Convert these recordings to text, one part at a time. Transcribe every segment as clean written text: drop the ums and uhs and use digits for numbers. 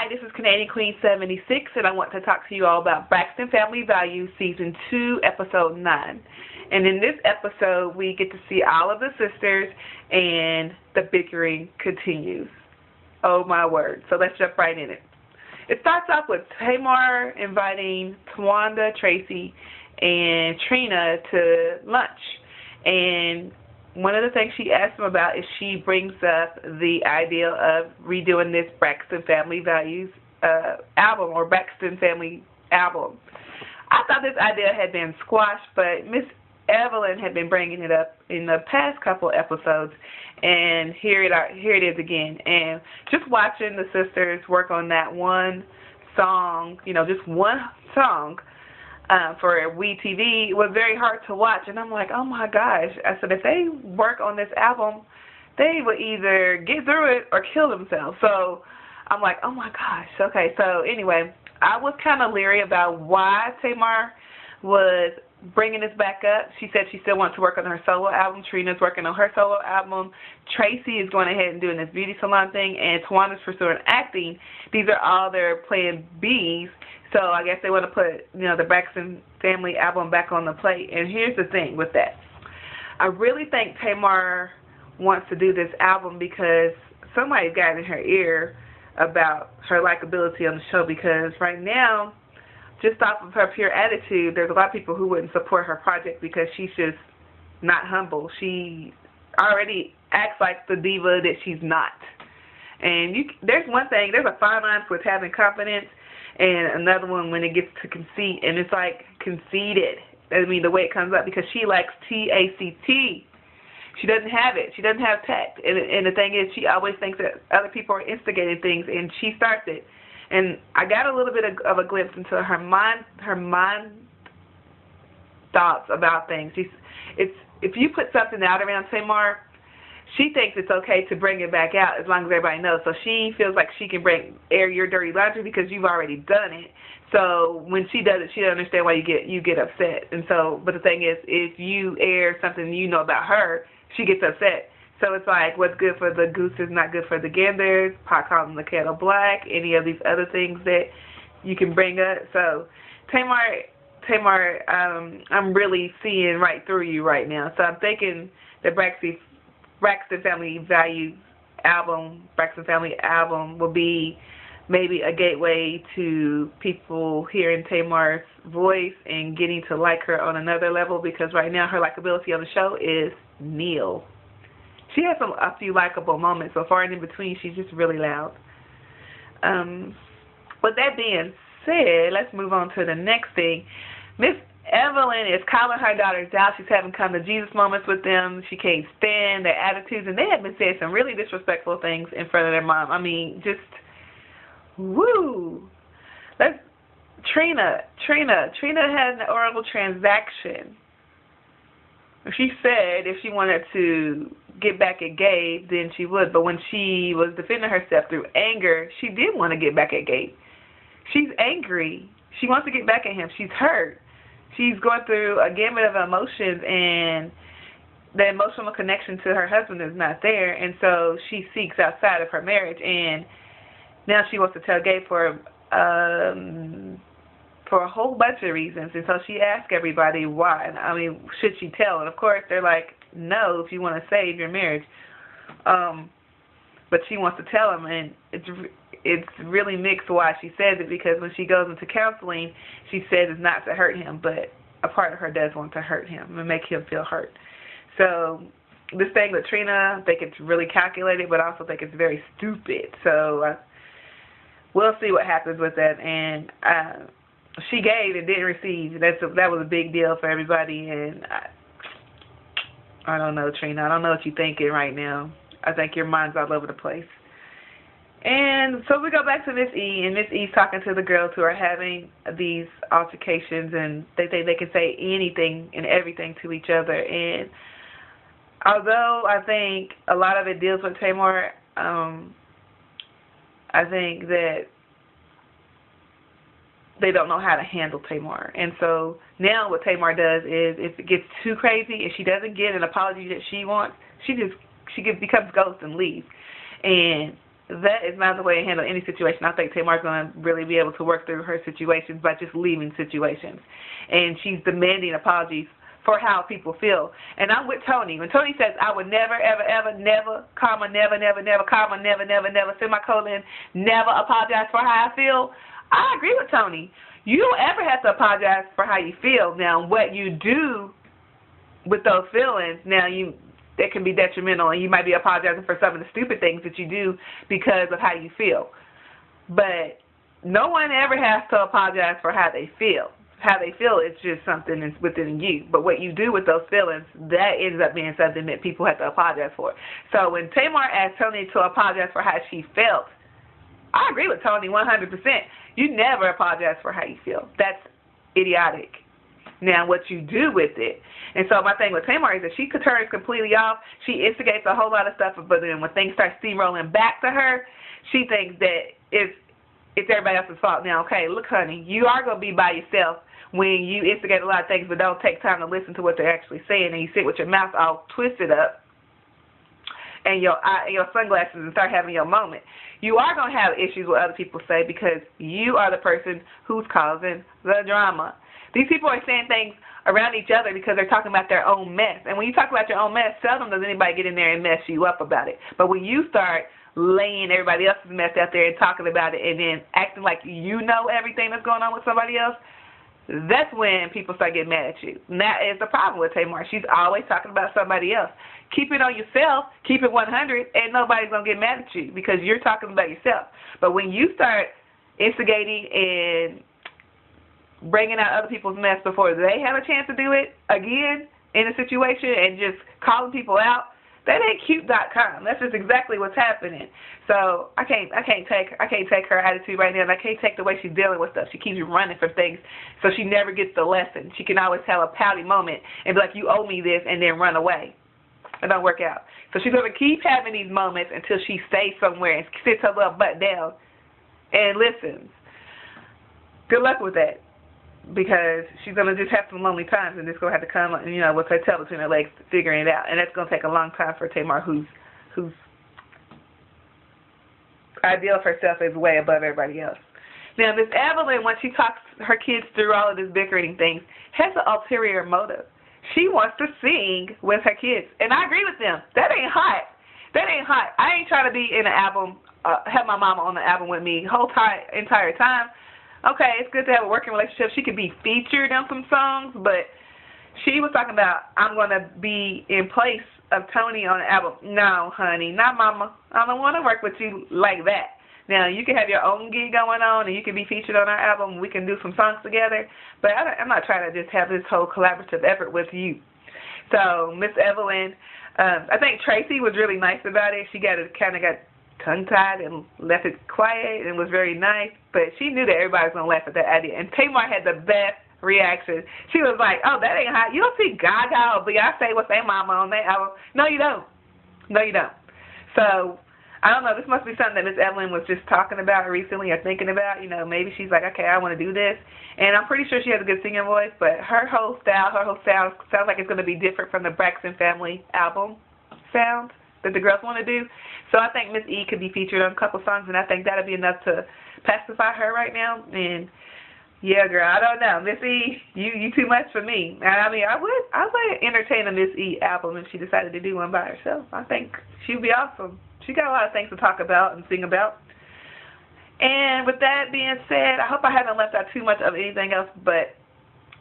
Hi, this is Canadian Queen 76, and I want to talk to you all about Braxton Family Values, Season 2, Episode 9. And in this episode, we get to see all of the sisters, and the bickering continues. Oh, my word. So let's jump right in it. It starts off with Tamar inviting Tawanda, Tracy, and Trina to lunch. And one of the things she asks them about is she brings up the idea of redoing this Braxton Family Values album, or Braxton Family Album. I thought this idea had been squashed, but Miss Evelyn had been bringing it up in the past couple episodes, and here it is again. And just watching the sisters work on that one song, just one song, for WeTV was very hard to watch, and I'm like, oh my gosh. I said, if they work on this album, they would either get through it or kill themselves. So I'm like, oh my gosh. Okay, so anyway, I was kind of leery about why Tamar was bringing this back up. She said she still wants to work on her solo album. Trina's working on her solo album. Tracy is going ahead and doing this beauty salon thing, and Tawanda's pursuing acting. These are all their plan Bs. So I guess they want to put, the Braxton Family Album back on the plate. And here's the thing with that. I really think Tamar wants to do this album because somebody got in her ear about her likability on the show, because right now, just off of her pure attitude, there's a lot of people who wouldn't support her project because she's just not humble. She already acts like the diva that she's not. And there's a fine line with having confidence, and another one when it gets to conceit, and it's like conceited. I mean, the way it comes up, because she likes TACT. She doesn't have it. She doesn't have tact. And the thing is, she always thinks that other people are instigating things, and she starts it. And I got a little bit of a glimpse into her mind thoughts about things. If you put something out around Tamar, she thinks it's okay to bring it back out as long as everybody knows. So she feels like she can air your dirty laundry because you've already done it. So when she does it, she doesn't understand why you get upset. And so, but the thing is, if you air something you know about her, she gets upset. So it's like, what's good for the goose is not good for the gander. Pot calling the kettle black. Any of these other things that you can bring up. So Tamar, I'm really seeing right through you right now. So I'm thinking that Braxton Family Value Album, Braxton Family Album will be maybe a gateway to people hearing Tamar's voice and getting to like her on another level, because right now her likability on the show is nil. She has a few likable moments, so far and in between she's just really loud. With that being said, let's move on to the next thing. Miss Evelyn is calling her daughters out. She's having come to Jesus moments with them. She can't stand their attitudes, and they have been saying some really disrespectful things in front of their mom. I mean, just woo. Trina had an oral transaction. She said if she wanted to get back at Gabe, then she would. But when she was defending herself through anger, she did want to get back at Gabe. She's angry. She wants to get back at him. She's hurt. She's going through a gamut of emotions, and the emotional connection to her husband is not there, and so she seeks outside of her marriage, and now she wants to tell Gabe for a whole bunch of reasons, and so she asked everybody why. I mean, should she tell? And of course, they're like, no, if you want to save your marriage. But she wants to tell him, and it's really mixed why she says it, because when she goes into counseling, she says it's not to hurt him, but a part of her does want to hurt him and make him feel hurt. So this thing with Trina, I think it's really calculated, but I also think it's very stupid. So we'll see what happens with that. And she gave and didn't receive. That was a big deal for everybody, and I don't know, Trina. I don't know what you're thinking right now. I think your mind's all over the place. And so we go back to Miss E, and Miss E's talking to the girls who are having these altercations, and they think they can say anything and everything to each other. And although I think a lot of it deals with Tamar, I think that they don't know how to handle Tamar. And so now what Tamar does is, if it gets too crazy, if she doesn't get an apology that she wants, she becomes ghost and leaves. And that is not the way to handle any situation. I think Tamar's going to really be able to work through her situations by just leaving situations. And she's demanding apologies for how people feel. And I'm with Tony. When Tony says, I would never, ever, ever, never, comma, never, never, never, comma, never, never, never, semicolon, never apologize for how I feel, I agree with Tony. You don't ever have to apologize for how you feel. Now, what you do with those feelings, that can be detrimental, and you might be apologizing for some of the stupid things that you do because of how you feel. But no one ever has to apologize for how they feel. How they feel is just something that's within you. But what you do with those feelings, that ends up being something that people have to apologize for. So when Tamar asked Tony to apologize for how she felt, I agree with Tony 100%. You never apologize for how you feel. That's idiotic. Now, what you do with it. And so my thing with Tamar is that she turns completely off. She instigates a whole lot of stuff, but then when things start steamrolling back to her, she thinks that it's everybody else's fault. Now, okay, look, honey, you are going to be by yourself when you instigate a lot of things but don't take time to listen to what they're actually saying, and you sit with your mouth all twisted up and your sunglasses and start having your moment. You are going to have issues with other people say because you are the person who's causing the drama. These people are saying things around each other because they're talking about their own mess. And when you talk about your own mess, seldom does anybody get in there and mess you up about it. But when you start laying everybody else's mess out there and talking about it and then acting like you know everything that's going on with somebody else, that's when people start getting mad at you. And that is the problem with Tamar. She's always talking about somebody else. Keep it on yourself, keep it 100, and nobody's going to get mad at you because you're talking about yourself. But when you start instigating and bringing out other people's mess before they have a chance to do it again in a situation and just calling people out, that ain't cute.com. That's just exactly what's happening. So I can't take her attitude right now, and I can't take the way she's dealing with stuff. She keeps running from things, so she never gets the lesson. She can always have a pouty moment and be like, you owe me this, and then run away. It don't work out. So she's going to keep having these moments until she stays somewhere and sits her little butt down and listens. Good luck with that, because she's going to just have some lonely times, and it's going to have to come, with her tail between her legs, figuring it out. And that's going to take a long time for Tamar, who's ideal of herself is way above everybody else. Now, Miss Evelyn, when she talks her kids through all of this bickering things, has an ulterior motive. She wants to sing with her kids, and I agree with them. That ain't hot. That ain't hot. I ain't trying to be in an album, have my mama on the album with me whole entire time. Okay, it's good to have a working relationship. She could be featured on some songs, but she was talking about, I'm going to be in place of Tony on the album. No, honey, not mama. I don't want to work with you like that. Now, you can have your own gig going on, and you can be featured on our album. We can do some songs together, but I'm not trying to just have this whole collaborative effort with you. So, Miss Evelyn, I think Tracy was really nice about it. She got tongue-tied and left it quiet and was very nice, but she knew that everybody was going to laugh at that idea. And Tamar had the best reaction. She was like, oh, that ain't hot. You don't see Gaga or Beyonce with their mama on that album. No, you don't. No, you don't. So, I don't know. This must be something that Miss Evelyn was just talking about recently or thinking about. Maybe she's like, okay, I want to do this. And I'm pretty sure she has a good singing voice, but her whole style sounds like it's going to be different from the Braxton Family Album sound that the girls want to do. So I think Miss E could be featured on a couple songs, and I think that'll be enough to pacify her right now. And yeah, girl, I don't know. Miss E, you too much for me. And I mean, I would entertain a Miss E album if she decided to do one by herself. I think she'd be awesome. She got a lot of things to talk about and sing about. And with that being said, I hope I haven't left out too much of anything else, but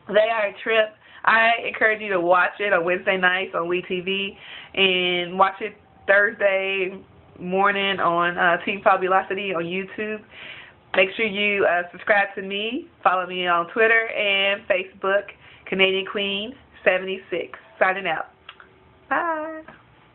they are a trip. I encourage you to watch it on Wednesday nights on WeTV and watch it Thursday morning on Team Fabulosity on YouTube. Make sure you subscribe to me. Follow me on Twitter and Facebook, Canadian Queen 76. Signing out. Bye.